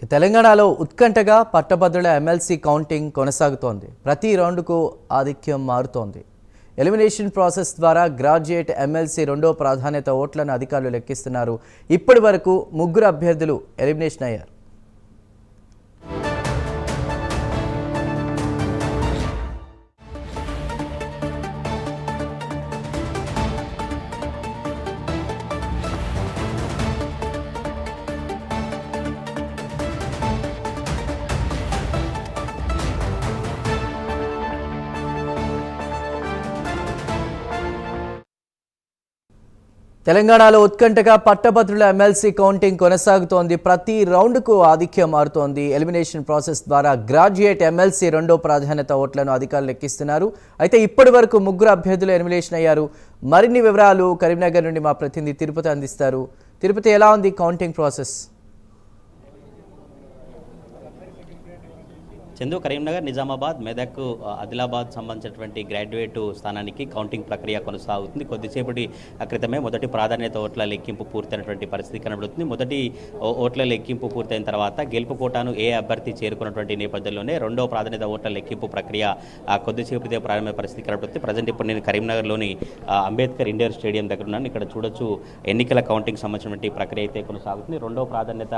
తెలంగాణలో ఉత్కంఠగా పట్టభద్రుల ఎమ్మెల్సీ కౌంటింగ్ కొనసాగుతోంది. ప్రతి రౌండ్కు ఆధిక్యం మారుతోంది. ఎలిమినేషన్ ప్రాసెస్ ద్వారా గ్రాడ్యుయేట్ ఎమ్మెల్సీ రెండో ప్రాధాన్యత ఓట్లను అధికారులు లెక్కిస్తున్నారు. ఇప్పటి వరకు 3 అభ్యర్థులు ఎలిమినేషన్ అయ్యారు. తెలంగాణలో ఉత్కంఠగా పట్టభద్రుల ఎమ్మెల్సీ కౌంటింగ్ కొనసాగుతోంది. ప్రతి రౌండ్కు ఆధిక్యం మారుతోంది. ఎలిమినేషన్ ప్రాసెస్ ద్వారా గ్రాడ్యుయేట్ ఎమ్మెల్సీ రెండో ప్రాధాన్యత ఓట్లను అధికారులు లెక్కిస్తున్నారు. అయితే ఇప్పటి వరకు 3 అభ్యర్థులు ఎలిమినేషన్ అయ్యారు. మరిన్ని వివరాలు కరీంనగర్ నుండి మా ప్రతినిధి తిరుపతి అందిస్తారు. తిరుపతి, ఎలా ఉంది కౌంటింగ్ ప్రాసెస్? చందు, కరీంనగర్, నిజామాబాద్, మెదక్, ఆదిలాబాద్ సంబంధించినటువంటి గ్రాడ్యుయేట్ స్థానానికి కౌంటింగ్ ప్రక్రియ కొనసాగుతుంది. కొద్దిసేపటి క్రితమే మొదటి ప్రాధాన్యత ఓట్ల లెక్కింపు పూర్తయినటువంటి పరిస్థితి కనబడుతుంది. మొదటి ఓట్ల లెక్కింపు పూర్తయిన తర్వాత గెలుపు కోటాను ఏ అభ్యర్థి చేరుకున్నటువంటి నేపథ్యంలోనే రెండో ప్రాధాన్యత ఓట్ల లెక్కింపు ప్రక్రియ కొద్దిసేపటిదే ప్రారంభ పరిస్థితి కనబడుతుంది. ప్రజెంట్ ఇప్పుడు నేను కరీంనగర్లోని అంబేద్కర్ ఇండోర్ స్టేడియం దగ్గర ఉన్నాను. ఇక్కడ చూడొచ్చు, ఎన్నికల కౌంటింగ్ సంబంధించినటువంటి ప్రక్రియ అయితే కొనసాగుతుంది. రెండో ప్రాధాన్యత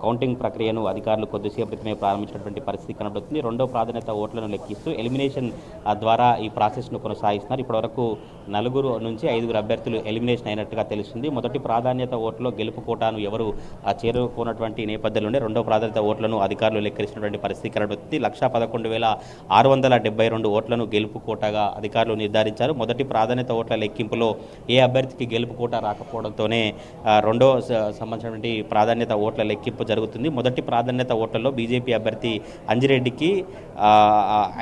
కౌంటింగ్ ప్రక్రియను అధికారులు కొద్దిసేపటిమే ప్రారంభించినటువంటి పరిస్థితి కనబడుతుంది. రెండో ప్రాధాన్యత ఓట్లను లెక్కిస్తూ ఎలిమినేషన్ ద్వారా ఈ ప్రాసెస్ను కొనసాగిస్తున్నారు. ఇప్పటివరకు 4 నుంచి 5 అభ్యర్థులు ఎలిమినేషన్ అయినట్టుగా తెలుస్తుంది. మొదటి ప్రాధాన్యత ఓట్లో గెలుపు కోటాను ఎవరు చేరుకున్నటువంటి నేపథ్యంలోనే రెండో ప్రాధాన్యత ఓట్లను అధికారులు లెక్కించినటువంటి పరిస్థితి కనబడుతుంది. 1,11,672 ఓట్లను గెలుపు కోటాగా అధికారులు నిర్ధారించారు. మొదటి ప్రాధాన్యత ఓట్ల లెక్కింపులో ఏ అభ్యర్థికి గెలుపు కోటా రాకపోవడంతోనే రెండో సంబంధించినటువంటి ప్రాధాన్యత ఓట్ల లెక్కింపు జరుగుతుంది. మొదటి ప్రాధాన్యత ఓట్లలో బీజేపీ అభ్యర్థి అంజిరెడ్డికి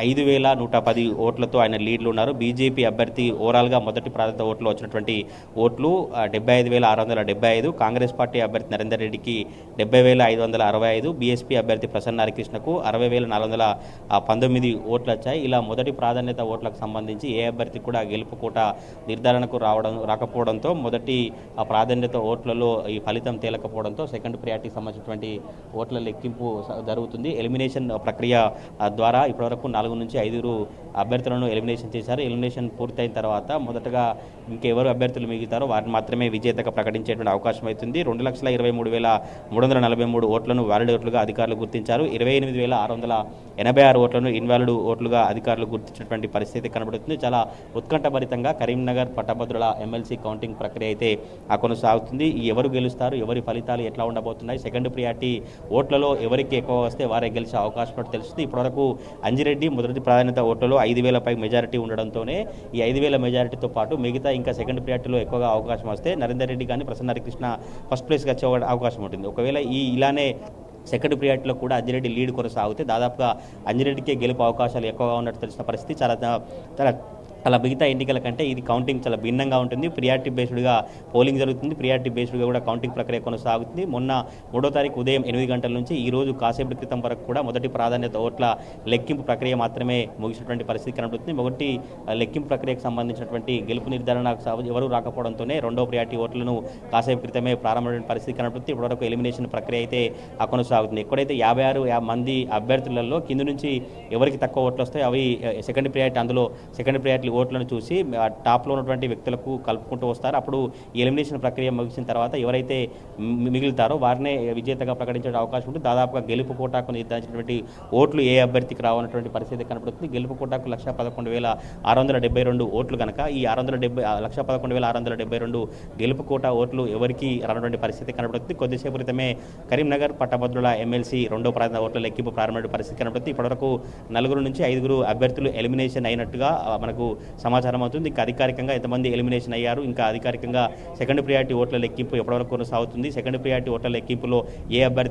5,110 ఓట్లతో ఆయన లీడ్లు ఉన్నారు. బీజేపీ అభ్యర్థి ఓవరాల్గా మొదటి ప్రాధాన్యత ఓట్లు వచ్చినటువంటి ఓట్లు 75,675, కాంగ్రెస్ పార్టీ అభ్యర్థి నరేందర్ రెడ్డికి 70,565, బీఎస్పీ అభ్యర్థి ప్రసన్న హరికృష్ణకు 60,419 ఓట్లు వచ్చాయి. ఇలా మొదటి ప్రాధాన్యత ఓట్లకు సంబంధించి ఏ అభ్యర్థి కూడా గెలుపు కోట నిర్ధారణకు రాకపోవడంతో మొదటి ప్రాధాన్యత ఓట్లలో ఈ ఫలితం తేలకపోవడంతో సెకండ్ ప్రియారిటీకి సంబంధించినటువంటి ఓట్ల లెక్కింపు జరుగుతుంది. ఎలిమినేషన్ ప్రక్రియ ద్వారా ఇప్పటివరకు 4 నుంచి 5 అభ్యర్థులను ఎలిమినేషన్ చేశారు. ఎలిమినేషన్ పూర్తయిన తర్వాత మొదటగా ఇంకెవరు అభ్యర్థులు మిగుతారో వారిని మాత్రమే విజేతగా ప్రకటించేటువంటి అవకాశం అవుతుంది. 2,23,343 ఓట్లను వ్యాలిడ్ ఓట్లుగా అధికారులు గుర్తించారు. 28,686 ఓట్లను ఇన్వాలిడ్ ఓట్లుగా అధికారులు గుర్తించినటువంటి పరిస్థితి కనబడుతుంది. చాలా ఉత్కంఠభరితంగా కరీంనగర్ పట్టభద్రుల ఎమ్మెల్సీ కౌంటింగ్ ప్రక్రియ అయితే కొనసాగుతుంది. ఎవరు గెలుస్తారు, ఎవరి ఫలితాలు ఎట్లా ఉండబోతున్నాయి, సెకండ్ ప్రియారిటీ ఓట్లలో ఎవరికి ఎక్కువ వస్తే వారే గెలిచే అవకాశం తెలుస్తుంది. ఇప్పటివరకు అంజిరెడ్డి మొదటి ప్రాధాన్యత ఓట్లలో 5,000 పై మెజారిటీ ఉండడంతోనే ఈ 5,000 మెజారిటీతో పాటు మిగతా ఇంకా సెకండ్ ప్రియారిటీలో ఎక్కువగా అవకాశం వస్తే నరేందర్ రెడ్డి కానీ ప్రసన్న హరికృష్ణ ఫస్ట్ ప్లేస్కి వచ్చే అవకాశం ఉంటుంది. ఒకవేళ ఇలానే సెకండ్ ప్రియారిటీలో కూడా అంజిరెడ్డి లీడ్ కొనసాగితే దాదాపుగా అంజిరెడ్డికే గెలుపు అవకాశాలు ఎక్కువగా ఉన్నట్టు తెలిసిన పరిస్థితి. అలా మిగతా ఎన్నికల కంటే ఇది కౌంటింగ్ చాలా భిన్నంగా ఉంటుంది. ప్రియారిటీ బేస్డ్గా పోలింగ్ జరుగుతుంది. ప్రియారిటీ బేస్డ్గా కూడా కౌంటింగ్ ప్రక్రియ కొనసాగుతుంది. మొన్న 3వ తారీఖు ఉదయం 8 గంటల నుంచి ఈ రోజు కాసేపటి క్రితం వరకు కూడా మొదటి ప్రాధాన్యత ఓట్ల లెక్కింపు ప్రక్రియ మాత్రమే ముగిసినటువంటి పరిస్థితి కనబడుతుంది. మొదటి లెక్కింపు ప్రక్రియకు సంబంధించినటువంటి గెలుపు నిర్ధారణ ఎవరు రాకపోవడంతోనే రెండో ప్రియారిటీ ఓట్లను కాసేపు క్రితమే ప్రారంభమైన పరిస్థితి కనబడుతుంది. ఇప్పటివరకు ఎలిమినేషన్ ప్రక్రియ అయితే కొనసాగుతుంది. ఎక్కడైతే 56 మంది అభ్యర్థులలో కింద నుంచి ఎవరికి తక్కువ ఓట్లు వస్తాయో అవి సెకండ్ ప్రియారిటీ, అందులో సెకండ్ ప్రియారిటీ ఓట్లను చూసి టాప్లో ఉన్నటువంటి వ్యక్తులకు కలుపుకుంటూ వస్తారు. అప్పుడు ఎలిమినేషన్ ప్రక్రియ ముగిసిన తర్వాత ఎవరైతే మిగులుతారో వారినే విజేతగా ప్రకటించే అవకాశం ఉంటుంది. దాదాపుగా గెలుపు కోటాకు నిర్ధారించినటువంటి ఓట్లు ఏ అభ్యర్థికి రావన్నటువంటి పరిస్థితి కనబడుతుంది. గెలుపు కోటాకు 1,11,672 ఓట్లు కనుక ఈ 1,11,672 గెలుపు కోటా ఓట్లు ఎవరికి రానటువంటి పరిస్థితి కనబడుతుంది. కొద్దిసేపు క్రితమే కరీంనగర్ పట్టభద్రుల ఎమ్మెల్సీ రెండో ప్రాధాన్యత ఓట్ల లెక్కింపు ప్రారంభమైన పరిస్థితి కనబడుతుంది. ఇప్పటివరకు 4 నుంచి 5 అభ్యర్థులు ఎలిమినేషన్ అయినట్టుగా మనకు సమాచారం అవుతుంది. ఇంకా అధికారికంగా ఎంతమంది ఎలిమినేషన్ అయ్యారు, ఇంకా అధికారికంగా సెకండ్ ప్రియారిటీ ఓట్ల లెక్కింపు ఎప్పటివరకు కొనసాగుతుంది, సెకండ్ ప్రియారిటీ ఓట్ల లెక్కింపులో ఏ అభ్యర్థి